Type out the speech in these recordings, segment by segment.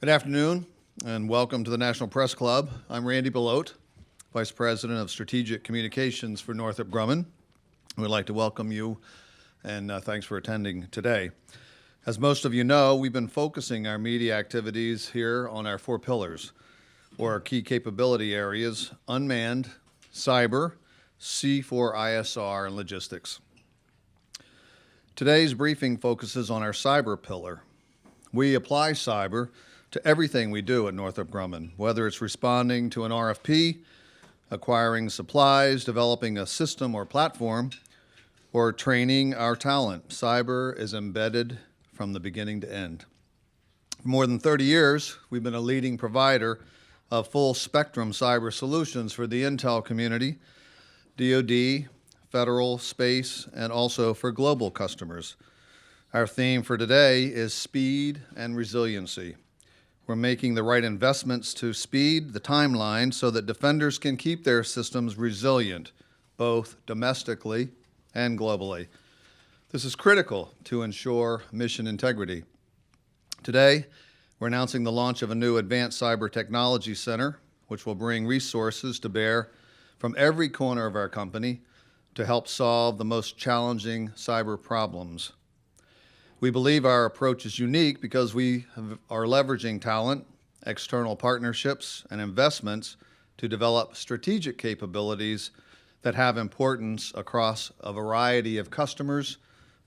Good afternoon, and welcome to the National Press Club. I'm Randy Belote, Vice President of Strategic Communications for Northrop Grumman. We'd like to welcome you, and thanks for attending today. As most of you know, we've been focusing our media activities here on our 4 pillars, or our key capability areas: unmanned, cyber, C4ISR, and logistics. Today's briefing focuses on our cyber pillar. We apply cyber to everything we do at Northrop Grumman, whether it's responding to an RFP, acquiring supplies, developing a system or platform, or training our talent. Cyber is embedded from the beginning to end. For more than 30 years, we've been a leading provider of full-spectrum cyber solutions for the intel community, DoD, federal, space, and also for global customers. Our theme for today is speed and resiliency. We're making the right investments to speed the timeline so that defenders can keep their systems resilient, both domestically and globally. This is critical to ensure mission integrity. Today, we're announcing the launch of a new Advanced Cyber Technology Center, which will bring resources to bear from every corner of our company to help solve the most challenging cyber problems. We believe our approach is unique because we are leveraging talent, external partnerships, and investments to develop strategic capabilities that have importance across a variety of customers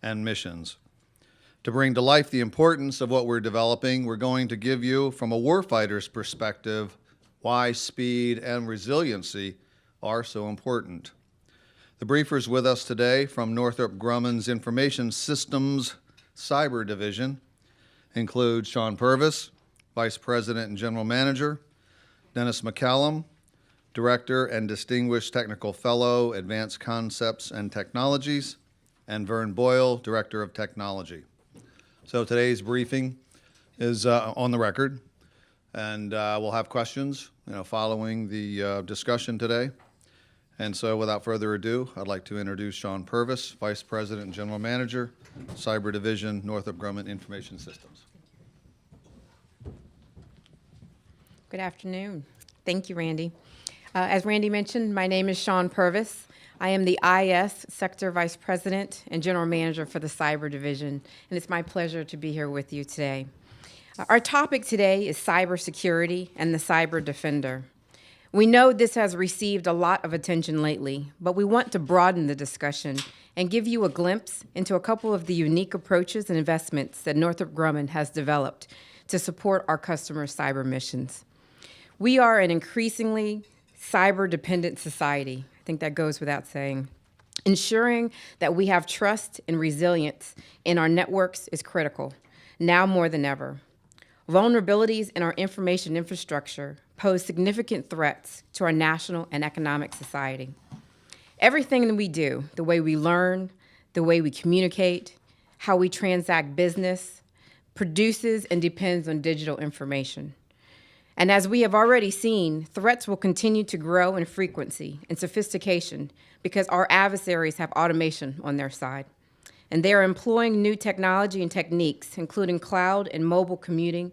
and missions. To bring to life the importance of what we're developing, we're going to give you, from a warfighter's perspective, why speed and resiliency are so important. The briefers with us today from Northrop Grumman's Information Systems Cyber Division include Sean Purvis, Vice President and General Manager, Dennis McCallum, Director and Distinguished Technical Fellow, Advanced Concepts and Technologies, and Vern Boyle, Director of Technology. So today's briefing is on the record, and we'll have questions following the discussion today. And so without further ado, I'd like to introduce Sean Purvis, Vice President and General Manager, Cyber Division, Northrop Grumman Information Systems. Good afternoon. Thank you, Randy. As Randy mentioned, my name is Sean Purvis. I am the IS Sector Vice President and General Manager for the Cyber Division, and it's my pleasure to be here with you today. Our topic today is cybersecurity and the cyber defender. We know this has received a lot of attention lately, but we want to broaden the discussion and give you a glimpse into a couple of the unique approaches and investments that Northrop Grumman has developed to support our customers' cyber missions. We are an increasingly cyber-dependent society. I think that goes without saying. Ensuring that we have trust and resilience in our networks is critical, now more than ever. Vulnerabilities in our information infrastructure pose significant threats to our national and economic society. Everything that we do, the way we learn, the way we communicate, how we transact business, produces and depends on digital information. And as we have already seen, threats will continue to grow in frequency and sophistication because our adversaries have automation on their side. And they are employing new technology and techniques, including cloud and mobile computing,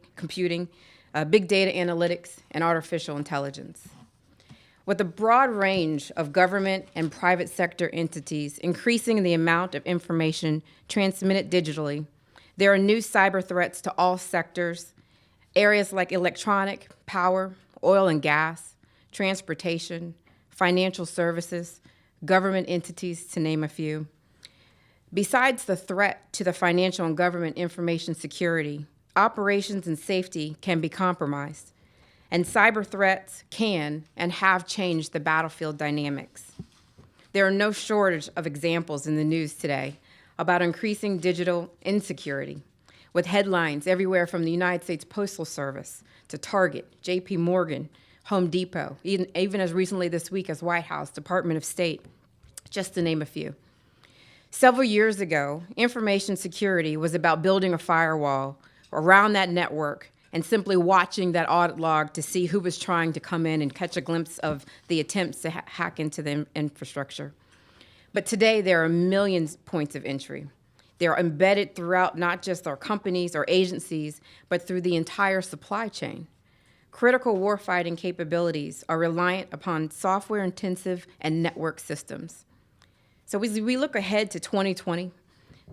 big data analytics, and artificial intelligence. With a broad range of government and private sector entities increasing the amount of information transmitted digitally, there are new cyber threats to all sectors, areas like electronic, power, oil and gas, transportation, financial services, government entities, to name a few. Besides the threat to the financial and government information security, operations and safety can be compromised, and cyber threats can and have changed the battlefield dynamics. There are no shortage of examples in the news today about increasing digital insecurity, with headlines everywhere from the United States Postal Service to Target, JP Morgan, Home Depot, even as recently this week as White House, Department of State, just to name a few. Several years ago, information security was about building a firewall around that network and simply watching that audit log to see who was trying to come in and catch a glimpse of the attempts to hack into the infrastructure. But today, there are millions of points of entry. They're embedded throughout not just our companies or agencies, but through the entire supply chain. Critical warfighting capabilities are reliant upon software-intensive and network systems. So as we look ahead to 2020,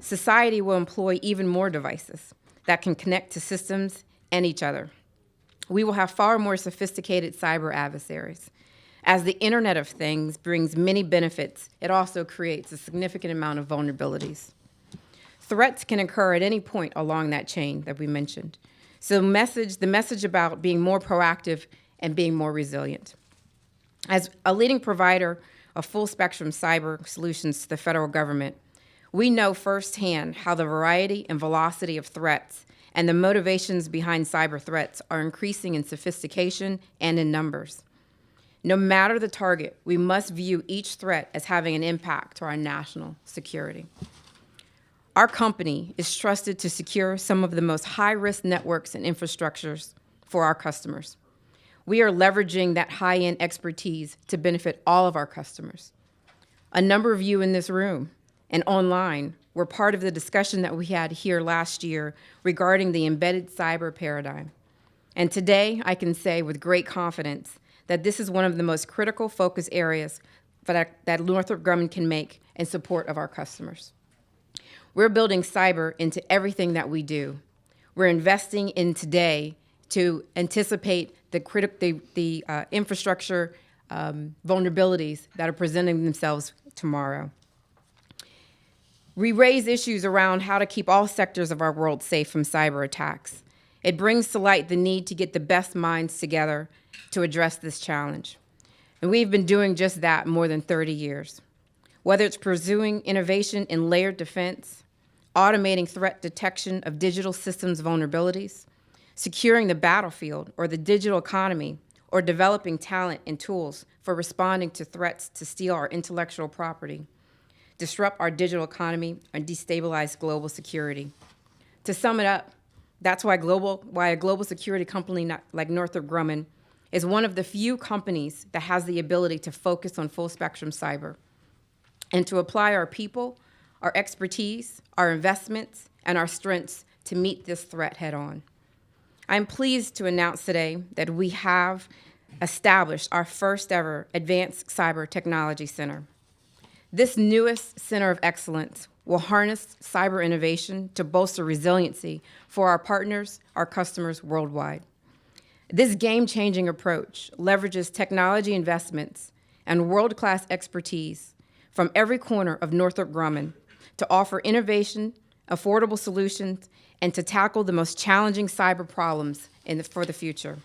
society will employ even more devices that can connect to systems and each other. We will have far more sophisticated cyber adversaries. As the Internet of Things brings many benefits, it also creates a significant amount of vulnerabilities. Threats can occur at any point along that chain that we mentioned. So the message about being more proactive and being more resilient. As a leading provider of full spectrum cyber solutions to the federal government, we know firsthand how the variety and velocity of threats and the motivations behind cyber threats are increasing in sophistication and in numbers. No matter the target, we must view each threat as having an impact to our national security. Our company is trusted to secure some of the most high-risk networks and infrastructures for our customers. We are leveraging that high-end expertise to benefit all of our customers. A number of you in this room and online were part of the discussion that we had here last year regarding the embedded cyber paradigm. And today, I can say with great confidence that this is one of the most critical focus areas that Northrop Grumman can make in support of our customers. We're building cyber into everything that we do. We're investing in today to anticipate the infrastructure vulnerabilities that are presenting themselves tomorrow. We raise issues around how to keep all sectors of our world safe from cyber attacks. It brings to light the need to get the best minds together to address this challenge. And we've been doing just that more than 30 years. Whether it's pursuing innovation in layered defense, automating threat detection of digital systems vulnerabilities, securing the battlefield or the digital economy, or developing talent and tools for responding to threats to steal our intellectual property, disrupt our digital economy, and destabilize global security. To sum it up, that's why a global security company like Northrop Grumman is one of the few companies that has the ability to focus on full spectrum cyber and to apply our people, our expertise, our investments, and our strengths to meet this threat head on. I'm pleased to announce today that we have established our first ever Advanced Cyber Technology Center. This newest center of excellence will harness cyber innovation to bolster resiliency for our partners, our customers worldwide. This game-changing approach leverages technology investments and world-class expertise from every corner of Northrop Grumman to offer innovation, affordable solutions, and to tackle the most challenging cyber problems for the future.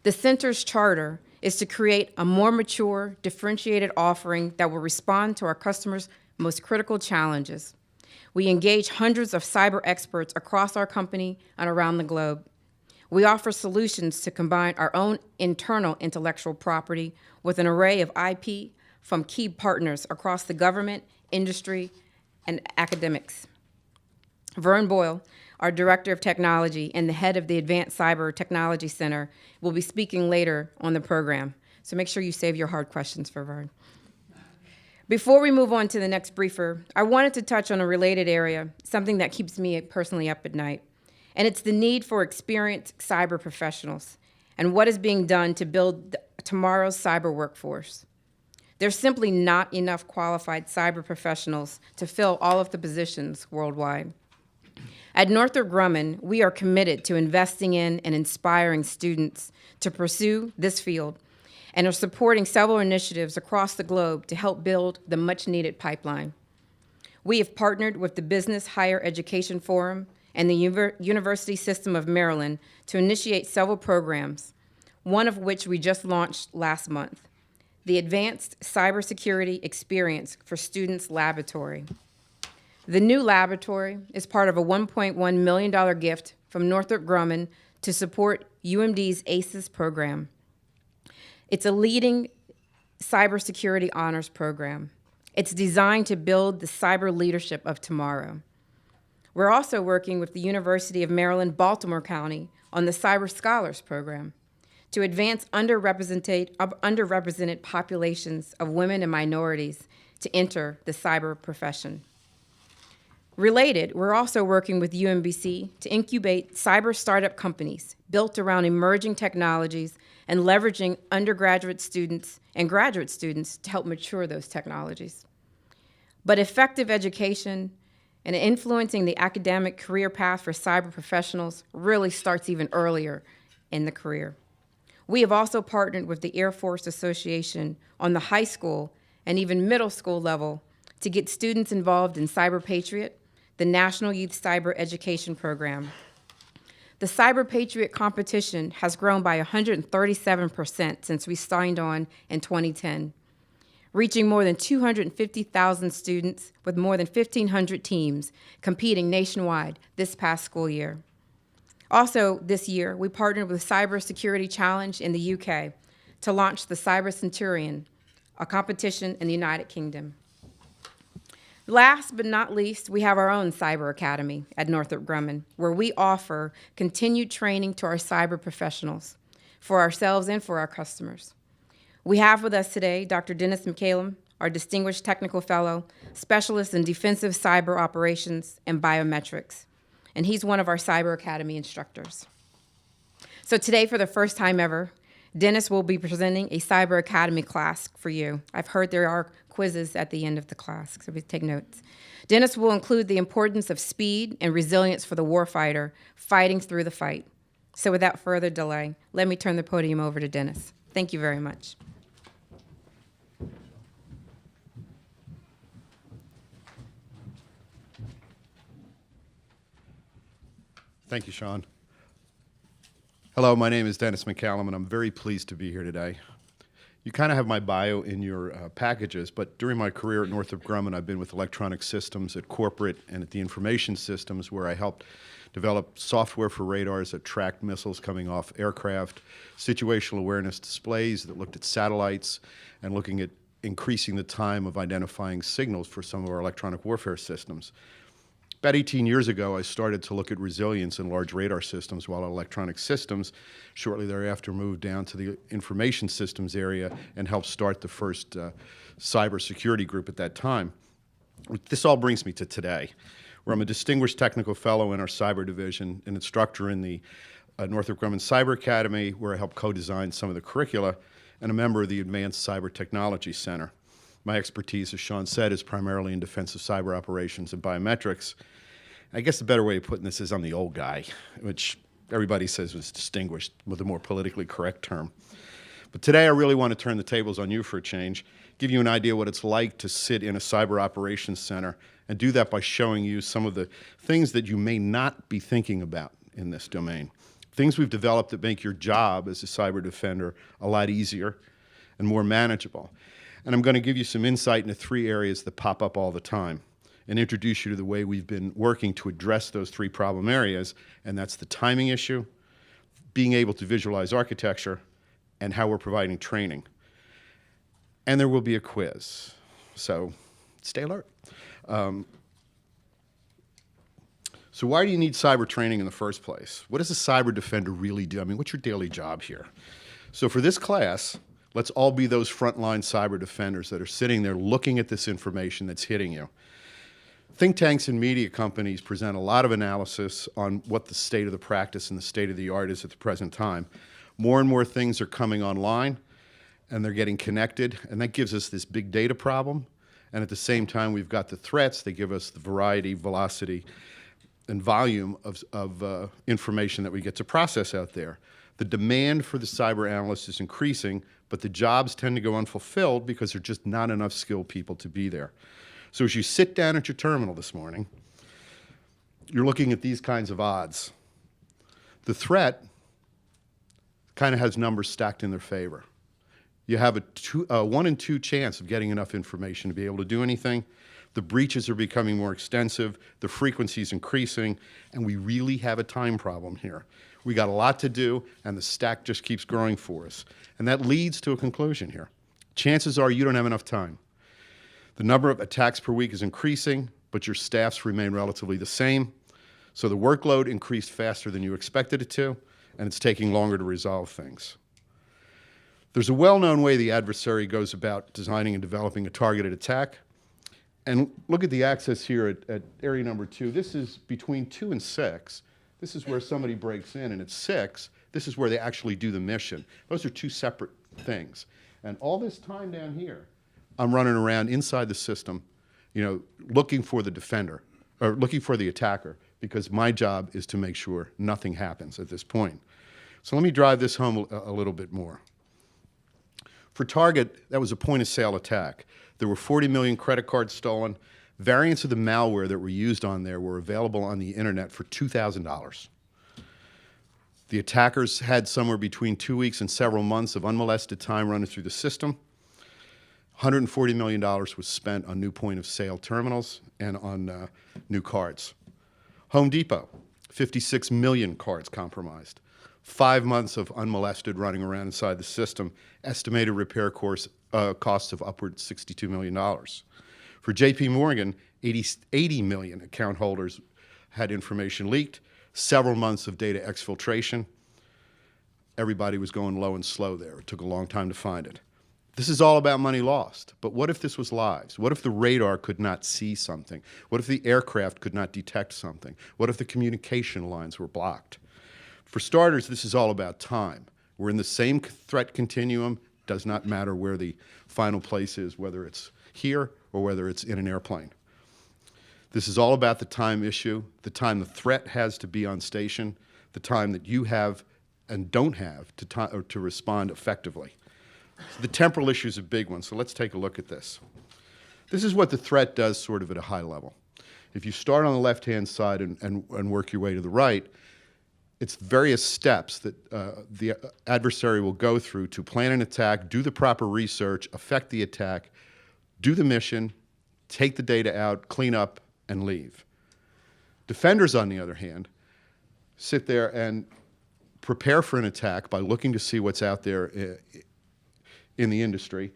The center's charter is to create a more mature, differentiated offering that will respond to our customers' most critical challenges. We engage hundreds of cyber experts across our company and around the globe. We offer solutions to combine our own internal intellectual property with an array of IP from key partners across the government, industry, and academics. Vern Boyle, our Director of Technology and the head of the Advanced Cyber Technology Center, will be speaking later on the program. So make sure you save your hard questions for Vern. Before we move on to the next briefer, I wanted to touch on a related area, something that keeps me personally up at night. And it's the need for experienced cyber professionals and what is being done to build tomorrow's cyber workforce. There's simply not enough qualified cyber professionals to fill all of the positions worldwide. At Northrop Grumman, we are committed to investing in and inspiring students to pursue this field and are supporting several initiatives across the globe to help build the much-needed pipeline. We have partnered with the Business Higher Education Forum and the University System of Maryland to initiate several programs, one of which we just launched last month, the Advanced Cybersecurity Experience for Students Laboratory. The new laboratory is part of a $1.1 million gift from Northrop Grumman to support UMD's ACES program. It's a leading cybersecurity honors program. It's designed to build the cyber leadership of tomorrow. We're also working with the University of Maryland, Baltimore County on the Cyber Scholars Program to advance underrepresented populations of women and minorities to enter the cyber profession. Related, we're also working with UMBC to incubate cyber startup companies built around emerging technologies and leveraging undergraduate students and graduate students to help mature those technologies. But effective education and influencing the academic career path for cyber professionals really starts even earlier in the career. We have also partnered with the Air Force Association on the high school and even middle school level to get students involved in Cyber Patriot, the National Youth Cyber Education Program. The Cyber Patriot competition has grown by 137% since we signed on in 2010, reaching more than 250,000 students with more than 1,500 teams competing nationwide this past school year. Also this year, we partnered with Cybersecurity Challenge in the UK to launch the Cyber Centurion, a competition in the United Kingdom. Last but not least, we have our own Cyber Academy at Northrop Grumman, where we offer continued training to our cyber professionals, for ourselves and for our customers. We have with us today Dr. Dennis McCallum, our Distinguished Technical Fellow, Specialist in Defensive Cyber Operations and Biometrics, and he's one of our Cyber Academy instructors. So today, for the first time ever, Dennis will be presenting a Cyber Academy class for you. I've heard there are quizzes at the end of the class, so we take notes. Dennis will include the importance of speed and resilience for the warfighter fighting through the fight. So without further delay, let me turn the podium over to Dennis. Thank you very much. Thank you, Sean. Hello, my name is Dennis McCallum, and I'm very pleased to be here today. You kind of have my bio in your packages, but during my career at Northrop Grumman, I've been with electronic systems at corporate and at the information systems, where I helped develop software for radars that tracked missiles coming off aircraft, situational awareness displays that looked at satellites, and looking at increasing the time of identifying signals for some of our electronic warfare systems. About 18 years ago, I started to look at resilience in large radar systems, while electronic systems shortly thereafter moved down to the information systems area and helped start the first cybersecurity group at that time. This all brings me to today, where I'm a distinguished technical fellow in our cyber division, an instructor in the Northrop Grumman Cyber Academy, where I help co-design some of the curricula, and a member of the Advanced Cyber Technology Center. My expertise, as Sean said, is primarily in defensive cyber operations and biometrics. I guess the better way of putting this is I'm the old guy, which everybody says was distinguished with a more politically correct term. But today I really want to turn the tables on you for a change, give you an idea what it's like to sit in a cyber operations center, and do that by showing you some of the things that you may not be thinking about in this domain. Things we've developed that make your job as a cyber defender a lot easier and more manageable. And I'm going to give you some insight into 3 areas that pop up all the time and introduce you to the way we've been working to address those 3 problem areas, and that's the timing issue, being able to visualize architecture, and how we're providing training. And there will be a quiz, so stay alert. So why do you need cyber training in the first place? What does a cyber defender really do? I mean, what's your daily job here? So for this class, let's all be those frontline cyber defenders that are sitting there looking at this information that's hitting you. Think tanks and media companies present a lot of analysis on what the state of the practice and the state of the art is at the present time. More and more things are coming online, and they're getting connected, and that gives us this big data problem. And at the same time, we've got the threats that give us the variety, velocity, and volume of information that we get to process out there. The demand for the cyber analyst is increasing, but the jobs tend to go unfulfilled because there are just not enough skilled people to be there. So as you sit down at your terminal this morning, you're looking at these kinds of odds. The threat kind of has numbers stacked in their favor. You have a 1 in 2 chance of getting enough information to be able to do anything. The breaches are becoming more extensive, the frequency is increasing, and we really have a time problem here. We got a lot to do, and the stack just keeps growing for us. And that leads to a conclusion here. Chances are you don't have enough time. The number of attacks per week is increasing, but your staffs remain relatively the same. So the workload increased faster than you expected it to, and it's taking longer to resolve things. There's a well-known way the adversary goes about designing and developing a targeted attack, And look at the access here at area number 2. This is between 2 and 6. This is where somebody breaks in, and at 6, this is where they actually do the mission. Those are 2 separate things. And all this time down here, I'm running around inside the system, you know, looking for the defender, or looking for the attacker, because my job is to make sure nothing happens at this point. So let me drive this home a little bit more. For Target, that was a point-of-sale attack. There were 40 million credit cards stolen. Variants of the malware that were used on there were available on the internet for $2,000. The attackers had somewhere between 2 weeks and several months of unmolested time running through the system. $140 million was spent on new point-of-sale terminals and on new cards. Home Depot, 56 million cards compromised. 5 months of unmolested running around inside the system, estimated repair costs of upward $62 million. For JP Morgan, 80 million account holders had information leaked, several months of data exfiltration. Everybody was going low and slow there. It took a long time to find it. This is all about money lost. But what if this was lives? What if the radar could not see something? What if the aircraft could not detect something? What if the communication lines were blocked? For starters, this is all about time. We're in the same threat continuum. Does not matter where the final place is, whether it's here or whether it's in an airplane. This is all about the time issue, the time the threat has to be on station, the time that you have and don't have to respond effectively. So the temporal issue is a big one, so let's take a look at this. This is what the threat does sort of at a high level. If you start on the left-hand side and work your way to the right, it's various steps that the adversary will go through to plan an attack, do the proper research, affect the attack, do the mission, take the data out, clean up, and leave. Defenders, on the other hand, sit there and prepare for an attack by looking to see what's out there in the industry,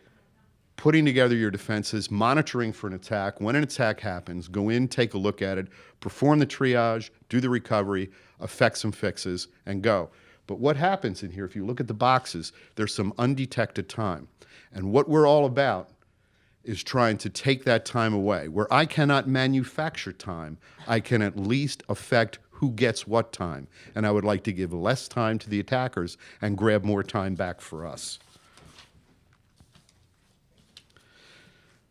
putting together your defenses, monitoring for an attack. When an attack happens, go in, take a look at it, perform the triage, do the recovery, effect some fixes, and go. But what happens in here, if you look at the boxes, there's some undetected time. And what we're all about is trying to take that time away. Where I cannot manufacture time, I can at least affect who gets what time. And I would like to give less time to the attackers and grab more time back for us.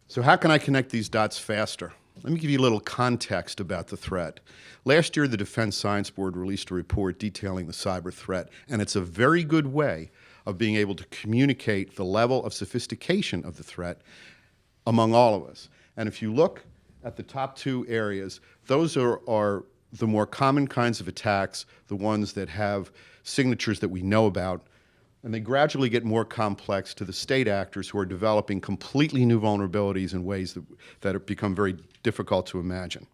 So how can I connect these dots faster? Let me give you a little context about the threat. Last year, the Defense Science Board released a report detailing the cyber threat, and it's a very good way of being able to communicate the level of sophistication of the threat among all of us. And if you look at the top 2 areas, those are the more common kinds of attacks, the ones that have signatures that we know about, and they gradually get more complex to the state actors who are developing completely new vulnerabilities in ways that have become very difficult to imagine.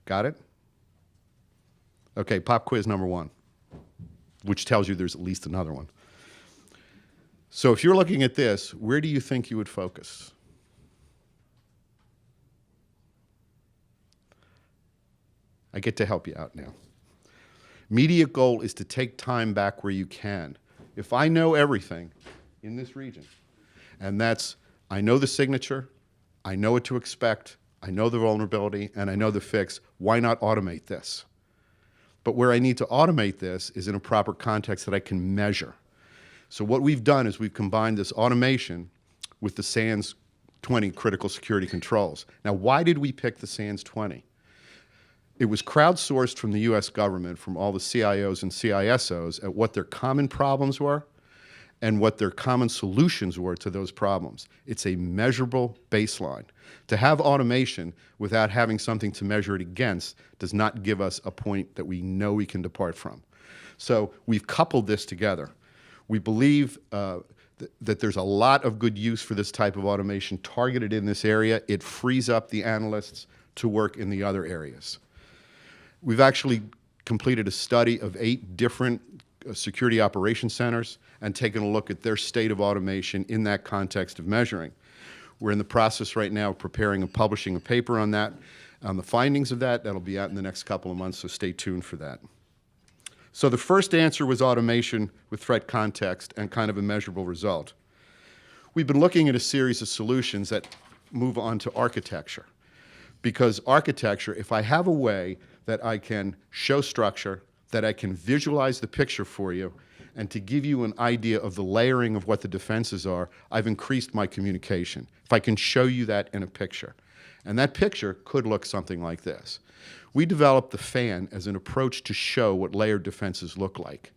Got it? Okay, pop quiz number 1, which tells you there's at least another one. So if you're looking at this, where do you think you would focus? I get to help you out now. Immediate goal is to take time back where you can. If I know everything in this region, and that's, I know the signature, I know what to expect, I know the vulnerability, and I know the fix, why not automate this? But where I need to automate this is in a proper context that I can measure. So what we've done is we've combined this automation with the SANS 20 critical security controls. Now, why did we pick the SANS 20? It was crowdsourced from the US government, from all the CIOs and CISOs, at what their common problems were and what their common solutions were to those problems. It's a measurable baseline. To have automation without having something to measure it against does not give us a point that we know we can depart from. So we've coupled this together. We believe that there's a lot of good use for this type of automation targeted in this area. It frees up the analysts to work in the other areas. We've actually completed a study of 8 different security operations centers and taken a look at their state of automation in that context of measuring. We're in the process right now of preparing and publishing a paper on that, on the findings of that. That'll be out in the next couple of months, so stay tuned for that. So the first answer was automation with threat context and kind of a measurable result. We've been looking at a series of solutions that move on to architecture. Because architecture, if I have a way that I can show structure, that I can visualize the picture for you, and to give you an idea of the layering of what the defenses are, I've increased my communication. If I can show you that in a picture. And that picture could look something like this. We developed the fan as an approach to show what layered defenses look like.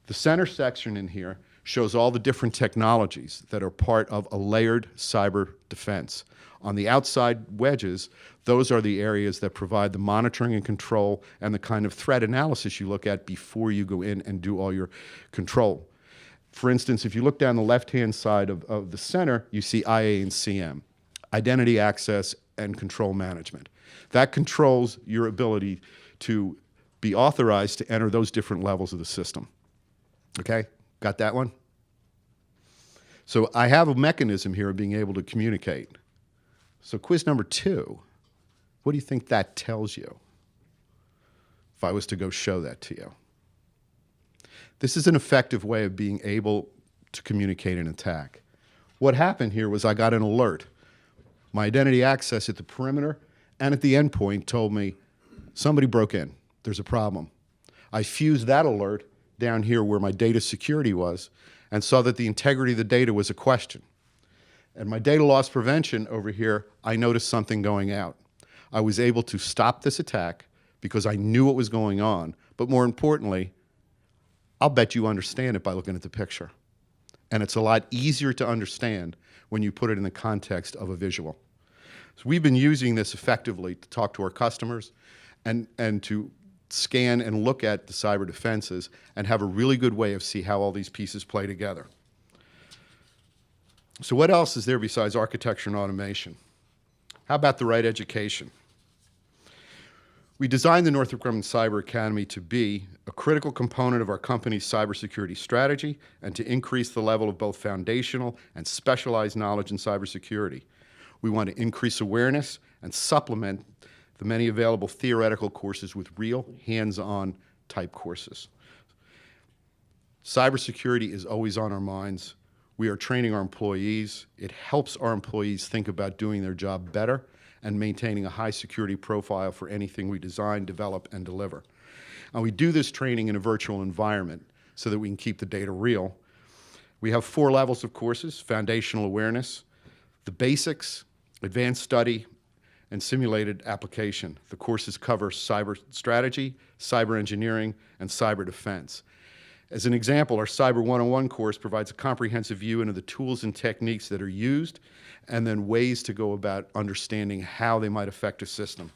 The center section in here shows all the different technologies that are part of a layered cyber defense. On the outside wedges, those are the areas that provide the monitoring and control and the kind of threat analysis you look at before you go in and do all your control. For instance, if you look down the left-hand side of the center, you see IA and CM, Identity Access and Control Management. That controls your ability to be authorized to enter those different levels of the system. Okay, got that one? So I have a mechanism here of being able to communicate. So quiz number 2, what do you think that tells you if I was to go show that to you? This is an effective way of being able to communicate an attack. What happened here was I got an alert. My identity access at the perimeter and at the endpoint told me somebody broke in. There's a problem. I fused that alert down here where my data security was and saw that the integrity of the data was a question. And my data loss prevention over here, I noticed something going out. I was able to stop this attack because I knew what was going on. But more importantly, I'll bet you understand it by looking at the picture. And it's a lot easier to understand when you put it in the context of a visual. So we've been using this effectively to talk to our customers and to scan and look at the cyber defenses and have a really good way of see how all these pieces play together. So what else is there besides architecture and automation? How about the right education? We designed the Northrop Grumman Cyber Academy to be a critical component of our company's cybersecurity strategy and to increase the level of both foundational and specialized knowledge in cybersecurity. We want to increase awareness and supplement the many available theoretical courses with real hands-on type courses. Cybersecurity is always on our minds. We are training our employees. It helps our employees think about doing their job better and maintaining a high security profile for anything we design, develop, and deliver. And we do this training in a virtual environment so that we can keep the data real. We have 4 levels of courses: foundational awareness, the basics, advanced study, and simulated application. The courses cover cyber strategy, cyber engineering, and cyber defense. As an example, our Cyber 101 course provides a comprehensive view into the tools and techniques that are used and then ways to go about understanding how they might affect a system.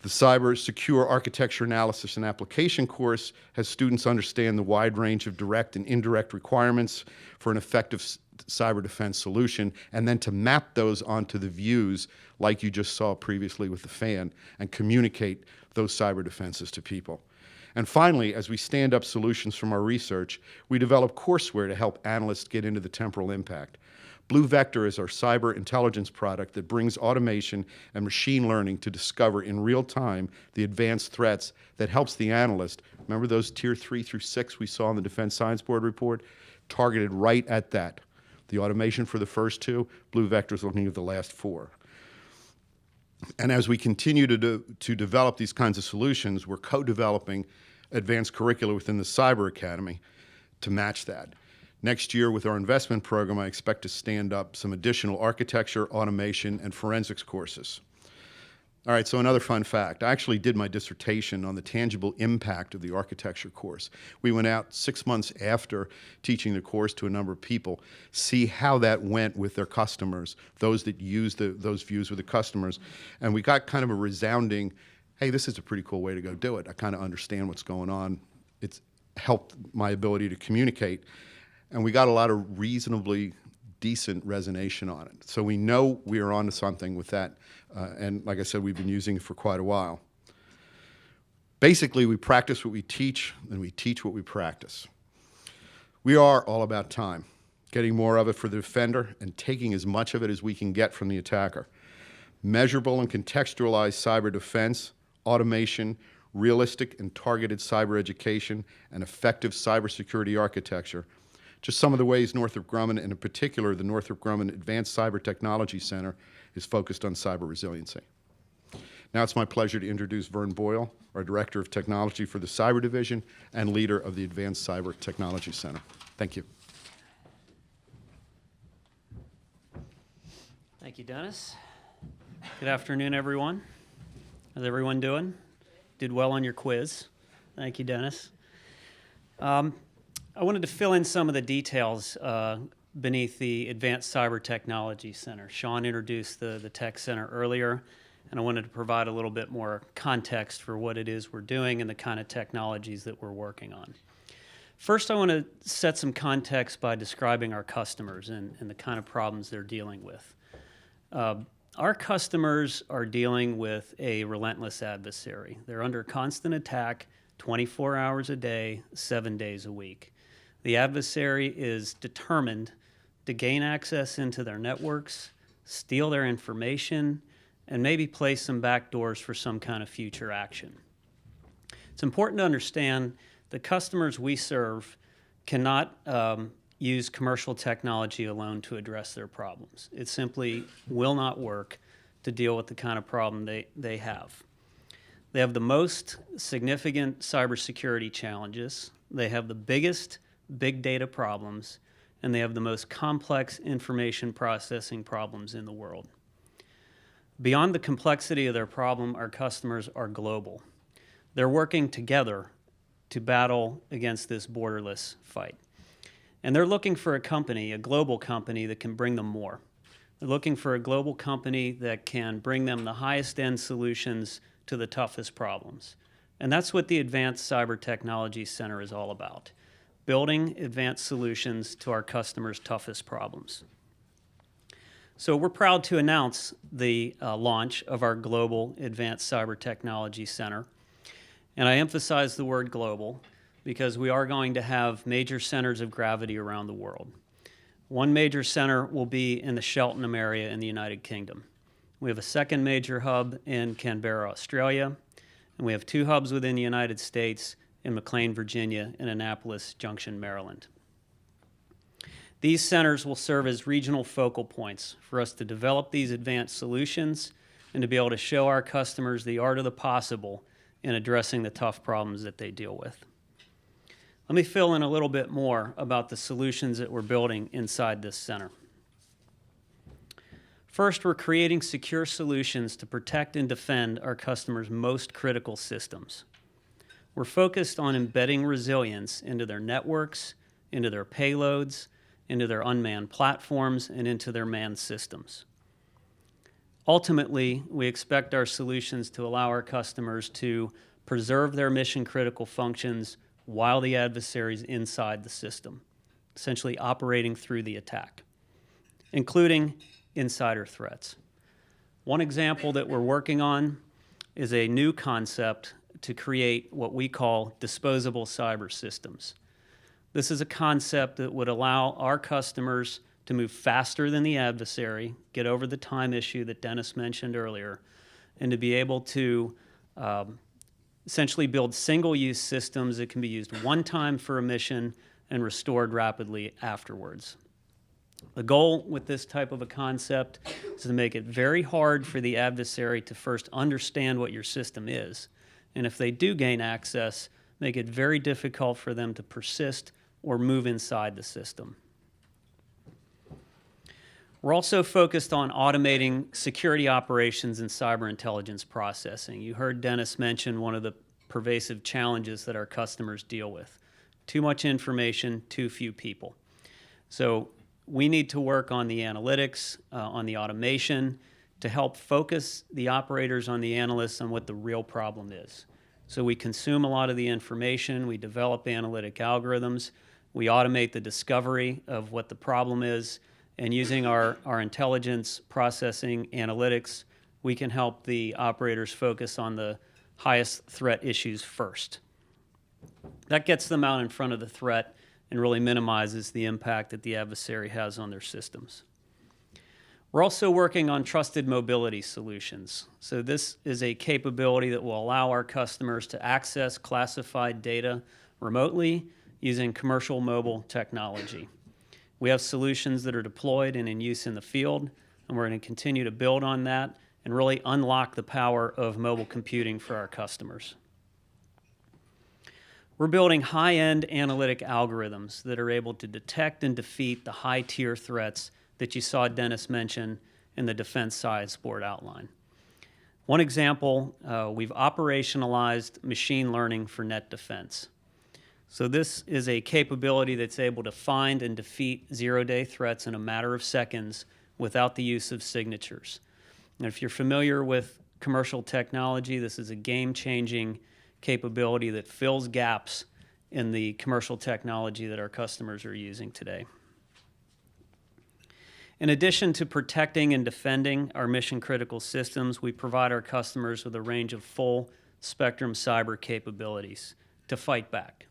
The Cyber Secure Architecture Analysis and Application course has students understand the wide range of direct and indirect requirements for an effective cyber defense solution, and then to map those onto the views like you just saw previously with the fan and communicate those cyber defenses to people. And finally, as we stand up solutions from our research, we develop courseware to help analysts get into the temporal impact. Blue Vector is our cyber intelligence product that brings automation and machine learning to discover in real time the advanced threats that helps the analyst. Remember those tier 3 through 6 we saw in the Defense Science Board report? Targeted right at that. The automation for the first 2, Blue Vector is looking at the last 4. And as we continue to develop these kinds of solutions, we're co-developing advanced curricula within the Cyber Academy to match that. Next year, with our investment program, I expect to stand up some additional architecture, automation, and forensics courses. All right, so another fun fact. I actually did my dissertation on the tangible impact of the architecture course. We went out 6 months after teaching the course to a number of people, see how that went with their customers, those that used those views with the customers, and we got kind of a resounding, hey, this is a pretty cool way to go do it. I kind of understand what's going on. It's helped my ability to communicate, and we got a lot of reasonably decent resonance on it. So we know we are onto something with that. And like I said, we've been using it for quite a while. Basically, we practice what we teach, and we teach what we practice. We are all about time, getting more of it for the defender and taking as much of it as we can get from the attacker. Measurable and contextualized cyber defense, automation, realistic and targeted cyber education, and effective cybersecurity architecture just some of the ways Northrop Grumman, and in particular the Northrop Grumman Advanced Cyber Technology Center, is focused on cyber resiliency. Now it's my pleasure to introduce Vern Boyle, our Director of Technology for the Cyber Division and leader of the Advanced Cyber Technology Center. Thank you. Thank you, Dennis. Good afternoon, everyone. How's everyone doing? Did well on your quiz. Thank you, Dennis. I wanted to fill in some of the details beneath the Advanced Cyber Technology Center. Sean introduced the Tech Center earlier, and I wanted to provide a little bit more context for what it is we're doing and the kind of technologies that we're working on. First, I want to set some context by describing our customers and the kind of problems they're dealing with. Our customers are dealing with a relentless adversary. They're under constant attack 24 hours a day, 7 days a week. The adversary is determined to gain access into their networks, steal their information, and maybe place some backdoors for some kind of future action. It's important to understand the customers we serve cannot use commercial technology alone to address their problems. It simply will not work to deal with the kind of problem they have. They have the most significant cybersecurity challenges. They have the biggest big data problems, and they have the most complex information processing problems in the world. Beyond the complexity of their problem, our customers are global. They're working together to battle against this borderless fight. And they're looking for a company, a global company, that can bring them more. They're looking for a global company that can bring them the highest end solutions to the toughest problems. And that's what the Advanced Cyber Technology Center is all about, building advanced solutions to our customers' toughest problems. So we're proud to announce the launch of our Global Advanced Cyber Technology Center. And I emphasize the word global because we are going to have major centers of gravity around the world. One major center will be in the Cheltenham area in the United Kingdom. We have a second major hub in Canberra, Australia, and we have 2 hubs within the United States in McLean, Virginia, and Annapolis Junction, Maryland. These centers will serve as regional focal points for us to develop these advanced solutions and to be able to show our customers the art of the possible in addressing the tough problems that they deal with. Let me fill in a little bit more about the solutions that we're building inside this center. First, we're creating secure solutions to protect and defend our customers' most critical systems. We're focused on embedding resilience into their networks, into their payloads, into their unmanned platforms, and into their manned systems. Ultimately, we expect our solutions to allow our customers to preserve their mission-critical functions while the adversary is inside the system, essentially operating through the attack, including insider threats. One example that we're working on is a new concept to create what we call disposable cyber systems. This is a concept that would allow our customers to move faster than the adversary, get over the time issue that Dennis mentioned earlier, and to be able to essentially build single-use systems that can be used one time for a mission and restored rapidly afterwards. The goal with this type of a concept is to make it very hard for the adversary to first understand what your system is, and if they do gain access, make it very difficult for them to persist or move inside the system. We're also focused on automating security operations and cyber intelligence processing. You heard Dennis mention one of the pervasive challenges that our customers deal with. Too much information, too few people. So we need to work on the analytics, on the automation, to help focus the operators on the analysts on what the real problem is. So we consume a lot of the information, we develop analytic algorithms, we automate the discovery of what the problem is, and using our intelligence processing analytics, we can help the operators focus on the highest threat issues first. That gets them out in front of the threat and really minimizes the impact that the adversary has on their systems. We're also working on trusted mobility solutions. So this is a capability that will allow our customers to access classified data remotely using commercial mobile technology. We have solutions that are deployed and in use in the field, and we're going to continue to build on that and really unlock the power of mobile computing for our customers. We're building high-end analytic algorithms that are able to detect and defeat the high-tier threats that you saw Dennis mention in the defense science board outline. One example, we've operationalized machine learning for net defense. So this is a capability that's able to find and defeat zero-day threats in a matter of seconds without the use of signatures. And if you're familiar with commercial technology, this is a game-changing capability that fills gaps in the commercial technology that our customers are using today. In addition to protecting and defending our mission-critical systems, we provide our customers with a range of full-spectrum cyber capabilities to fight back.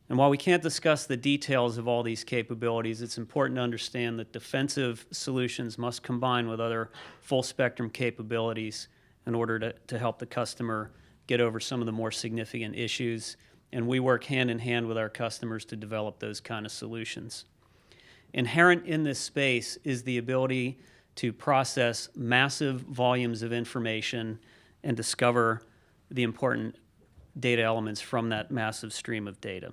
And while we can't discuss the details of all these capabilities, it's important to understand that defensive solutions must combine with other full-spectrum capabilities in order to help the customer get over some of the more significant issues, and we work hand in hand with our customers to develop those kind of solutions. Inherent in this space is the ability to process massive volumes of information and discover the important data elements from that massive stream of data.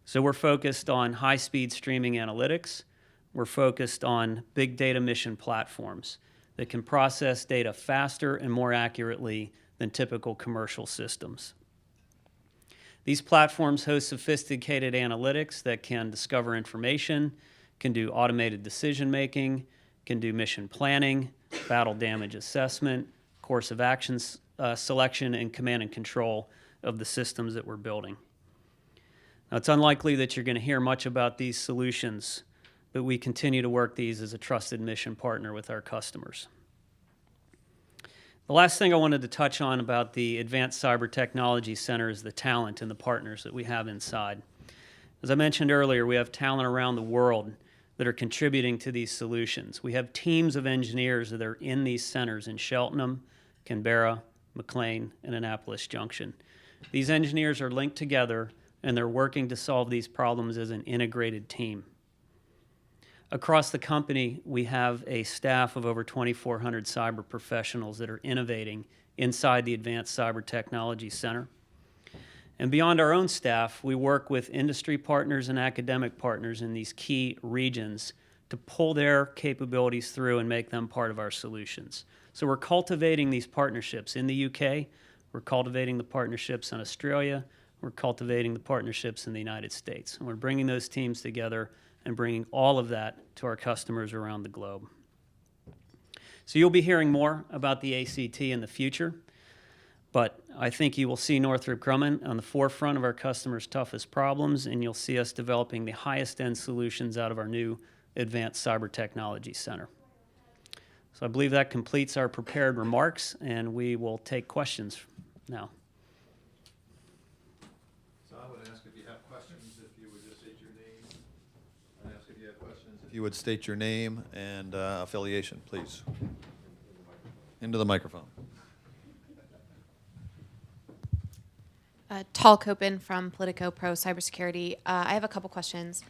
So we're focused on high-speed streaming analytics. We're focused on big data mission platforms that can process data faster and more accurately than typical commercial systems. These platforms host sophisticated analytics that can discover information, can do automated decision-making, can do mission planning, battle damage assessment, course of action selection, and command and control of the systems that we're building. Now, it's unlikely that you're going to hear much about these solutions, but we continue to work these as a trusted mission partner with our customers. The last thing I wanted to touch on about the Advanced Cyber Technology Center is the talent and the partners that we have inside. As I mentioned earlier, we have talent around the world that are contributing to these solutions. We have teams of engineers that are in these centers in Cheltenham, Canberra, McLean, and Annapolis Junction. These engineers are linked together, and they're working to solve these problems as an integrated team. Across the company, we have a staff of over 2,400 cyber professionals that are innovating inside the Advanced Cyber Technology Center. And beyond our own staff, we work with industry partners and academic partners in these key regions to pull their capabilities through and make them part of our solutions. So we're cultivating these partnerships in the UK, we're cultivating the partnerships in Australia, we're cultivating the partnerships in the United States. And we're bringing those teams together and bringing all of that to our customers around the globe. So you'll be hearing more about the ACT in the future, but I think you will see Northrop Grumman on the forefront of our customers' toughest problems, and you'll see us developing the highest end solutions out of our new Advanced Cyber Technology Center. So I believe that completes our prepared remarks, and we will take questions now. So I would ask if you have questions, if you would just state your name. I'd ask if you have questions, if you would state your name and affiliation, please. Into the microphone. Tal Kopin from Politico Pro Cybersecurity. I have a couple questions.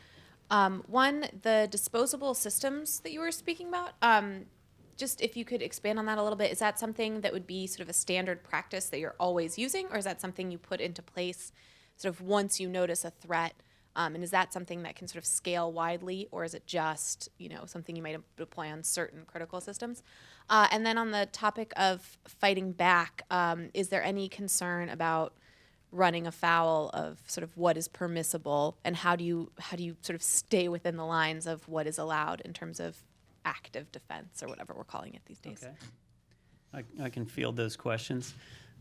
One, the disposable systems that you were speaking about, just if you could expand on that a little bit, is that something that would be sort of a standard practice that you're always using, or is that something you put into place sort of once you notice a threat? And is that something that can sort of scale widely, or is it just, something you might deploy on certain critical systems? And then on the topic of fighting back, is there any concern about running afoul of sort of what is permissible, and how do you sort of stay within the lines of what is allowed in terms of active defense or whatever we're calling it these days? Okay. I can field those questions.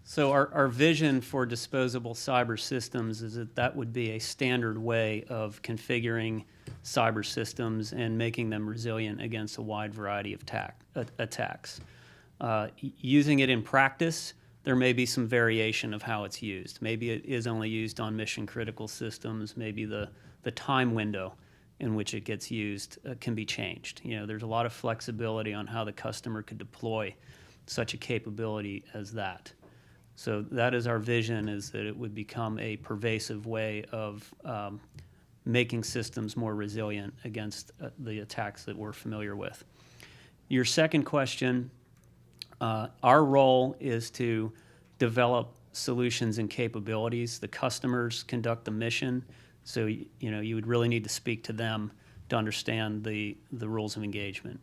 So our vision for disposable cyber systems is that would be a standard way of configuring cyber systems and making them resilient against a wide variety of attacks. Using it in practice, there may be some variation of how it's used. Maybe it is only used on mission-critical systems. Maybe the time window in which it gets used can be changed. There's a lot of flexibility on how the customer could deploy such a capability as that. So that is our vision, is that it would become a pervasive way of making systems more resilient against the attacks that we're familiar with. Your second question, our role is to develop solutions and capabilities. The customers conduct the mission, so you would really need to speak to them to understand the rules of engagement.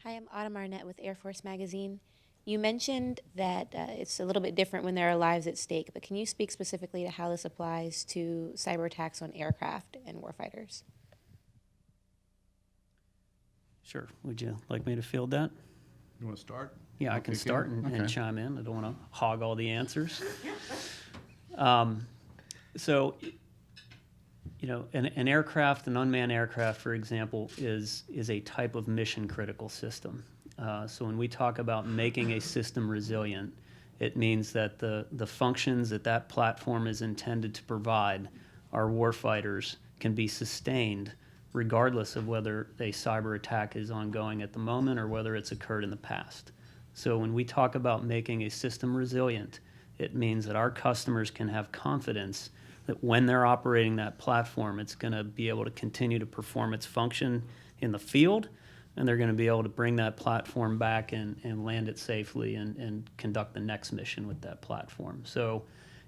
Hi, I'm Autumn Arnett with Air Force Magazine. You mentioned that it's a little bit different when there are lives at stake, but can you speak specifically to how this applies to cyber attacks on aircraft and warfighters? Sure. Would you like me to field that? You want to start? Yeah, I I'll can kick in. start and Okay. chime in. I don't want to hog all the answers. So, an aircraft, an unmanned aircraft, for example, is a type of mission-critical system. So when we talk about making a system resilient, it means that the functions that platform is intended to provide our warfighters can be sustained regardless of whether a cyber attack is ongoing at the moment or whether it's occurred in the past. So when we talk about making a system resilient, it means that our customers can have confidence that when they're operating that platform, it's going to be able to continue to perform its function in the field, and they're going to be able to bring that platform back and land it safely and conduct the next mission with that platform. So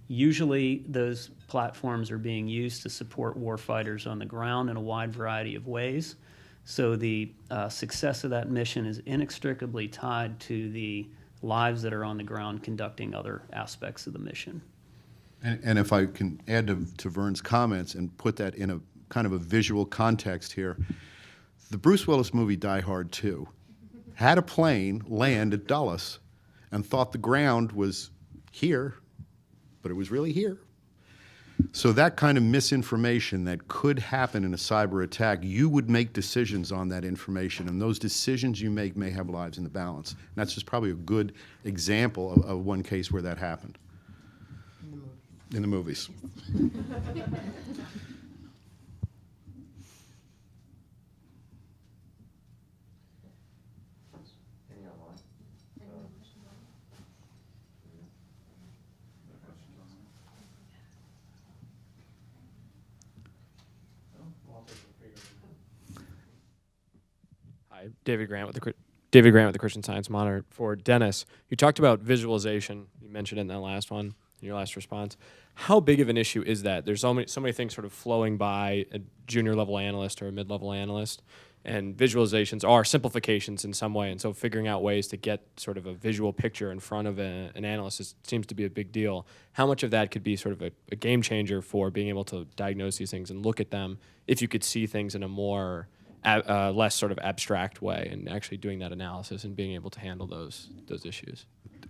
usually those platforms are being used to support warfighters on the ground in a wide variety of ways. So the success of that mission is inextricably tied to the lives that are on the ground conducting other aspects of the mission. And if I can add to Vern's comments and put that in a kind of a visual context here, the Bruce Willis movie Die Hard 2 had a plane land at Dulles and thought the ground was here, but it was really here. So that kind of misinformation that could happen in a cyber attack, you would make decisions on that information, and those decisions you make may have lives in the balance. And that's just probably a good example of one case where that happened. In the movies. Hi, David Grant with the Christian Science Monitor. For Dennis, you talked about visualization. You mentioned it in that last one, in your last response. How big of an issue is that? There's so many things sort of flowing by a junior level analyst or a mid level analyst, and visualizations are simplifications in some way. And so figuring out ways to get sort of a visual picture in front of an analyst seems to be a big deal. How much of that could be sort of a game changer for being able to diagnose these things and look at them if you could see things in a more less sort of abstract way and actually doing that analysis and being able to handle those issues?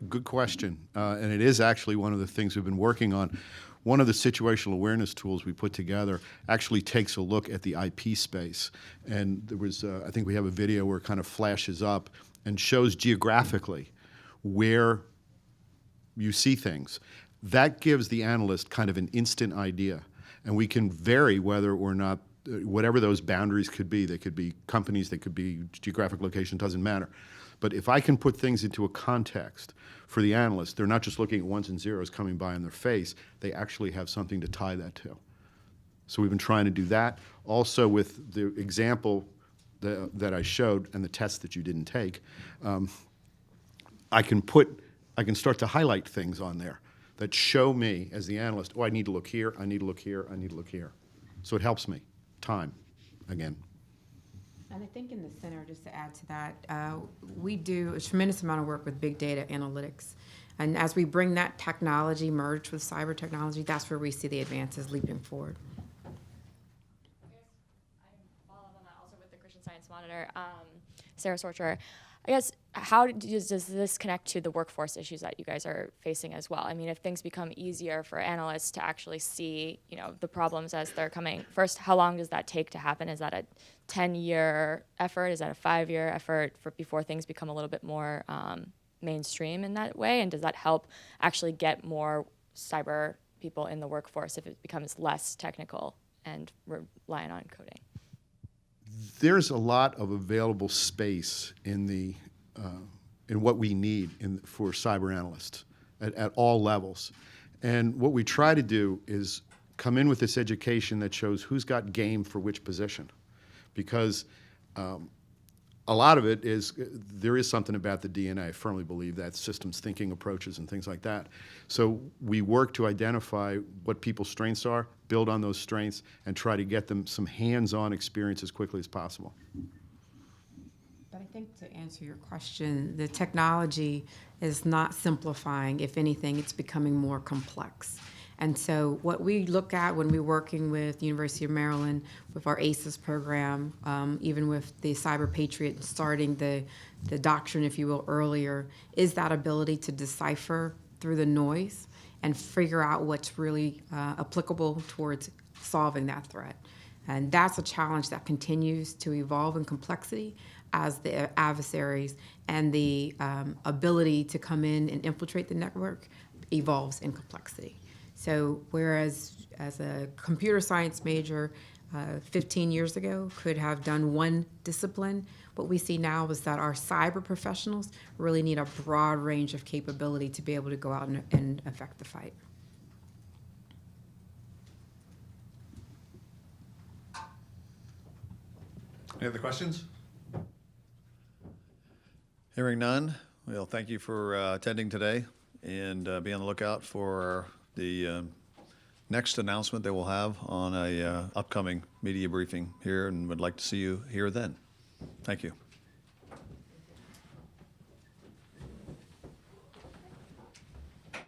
Good question, and it is actually one of the things we've been working on. One of the situational awareness tools we put together actually takes a look at the IP space. And there was, I think we have a video where it kind of flashes up and shows geographically where you see things. That gives the analyst kind of an instant idea. And we can vary whether or not, whatever those boundaries could be. They could be companies, they could be geographic location, doesn't matter. But if I can put things into a context for the analyst, they're not just looking at ones and zeros coming by in their face, they actually have something to tie that to. So we've been trying to do that. Also with the example that I showed and the test that you didn't take, I can start to highlight things on there that show me as the analyst, oh, I need to look here, I need to look here, I need to look here. So it helps me. Time, again. And I think in the center, just to add to that, we do a tremendous amount of work with big data analytics. And as we bring that technology merged with cyber technology, that's where we see the advances leaping forward. I'm following on that also with the Christian Science Monitor. Sarah Sorcher, I guess, how does this connect to the workforce issues that you guys are facing as well? I mean, if things become easier for analysts to actually see, the problems as they're coming, first, how long does that take to happen? Is that a 10-year effort? Is that a 5-year effort before things become a little bit more mainstream in that way? And does that help actually get more cyber people in the workforce if it becomes less technical and reliant on coding? there's a lot of available space in in what we need for cyber analysts at all levels. And what we try to do is come in with this education that shows who's got game for which position. Because a lot of it is, there is something about the DNA. I firmly believe that, systems thinking approaches and things like that. So we work to identify what people's strengths are, build on those strengths, and try to get them some hands-on experience as quickly as possible. But I think to answer your question, the technology is not simplifying. If anything, it's becoming more complex. And so what we look at when we're working with the University of Maryland with our ACES program, even with the Cyber Patriot starting the doctrine, if you will, earlier, is that ability to decipher through the noise and figure out what's really applicable towards solving that threat. And that's a challenge that continues to evolve in complexity as the adversaries and the ability to come in and infiltrate the network evolves in complexity. So whereas as a computer science major 15 years ago could have done one discipline, what we see now is that our cyber professionals really need a broad range of capability to be able to go out and affect the fight. Any other questions? Hearing none, well, thank you for attending today, and be on the lookout for the next announcement that we'll have on a upcoming media briefing here, and would like to see you here then. Thank you.